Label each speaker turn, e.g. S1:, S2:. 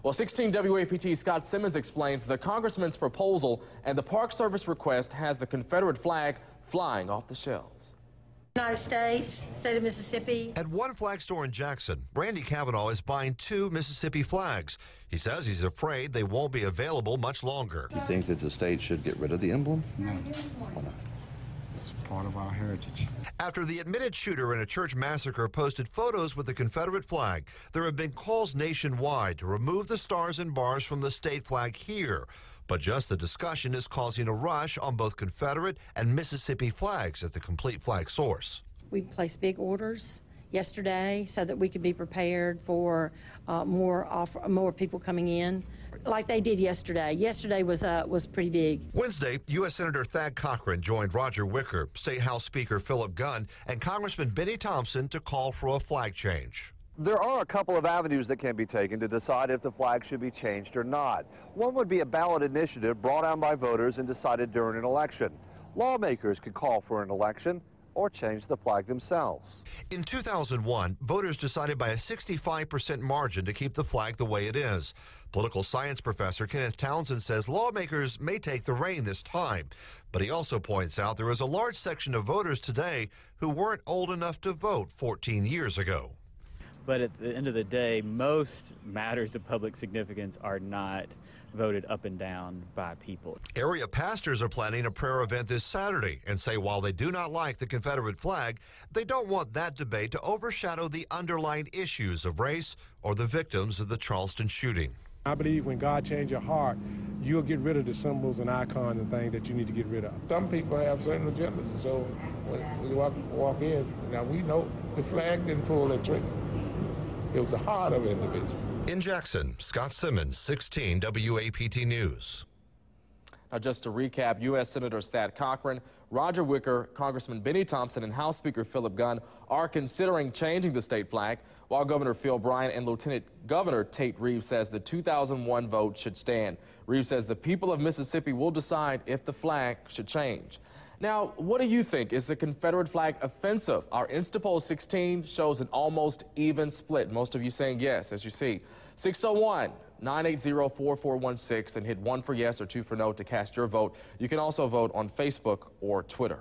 S1: Well, 16 WAPT Scott Simmons explains the congressman's proposal and the Park Service request has the Confederate flag flying off the shelves.
S2: United States, state of Mississippi.
S3: At one flag store in Jackson, Randy Kavanaugh is buying 2 Mississippi flags. He says he's afraid they won't be available much longer.
S4: You think that the state should get rid of the emblem?
S5: No.
S4: Why not?
S5: It's part of our heritage.
S3: After the admitted shooter in a church massacre posted photos with the Confederate flag, there have been calls nationwide to remove the stars and bars from the state flag here. But just the discussion is causing a rush on both Confederate and Mississippi flags at the Complete Flag source.
S2: We placed big orders yesterday so that we could be prepared for more people coming in, like they did yesterday. Yesterday was pretty big.
S3: Wednesday, U.S. Senator Thad Cochran joined Roger Wicker, State House Speaker Philip Gunn, and Congressman Benny Thompson to call for a flag change.
S4: There are a couple of avenues that can be taken to decide if the flag should be changed or not. One would be a ballot initiative brought on by voters and decided during an election. Lawmakers could call for an election or change the flag themselves.
S3: In 2001, voters decided by a 65% margin to keep the flag the way it is. Political science professor Kenneth Townsend says lawmakers may take the rein this time, but he also points out there is a large section of voters today who weren't old enough to vote 14 years ago.
S6: But at the end of the day, most matters of public significance are not voted up and down by people.
S3: Area pastors are planning a prayer event this Saturday and say while they do not like the Confederate flag, they don't want that debate to overshadow the underlying issues of race or the victims of the Charleston shooting.
S7: I believe when God changes your heart, you'll get rid of the symbols and icons and things that you need to get rid of.
S8: Some people have certain agendas, so when we walk in, now we know the flag didn't pull that trigger. It was the heart of an individual.
S3: In Jackson, Scott Simmons, 16 WAPT News.
S1: Now, just to recap, U.S. Senators Thad Cochran, Roger Wicker, Congressman Benny Thompson, and House Speaker Philip Gunn are considering changing the state flag, while Governor Phil Bryant and Lieutenant Governor Tate Reeves says the 2001 vote should stand. Reeves says the people of Mississippi will decide if the flag should change. Now, what do you think? Is the Confederate flag offensive? Our Instapoll 16 shows an almost even split. Most of you saying yes, as you see. 601-980-4416 and hit 1 for yes or 2 for no to cast your vote. You can also vote on Facebook or Twitter.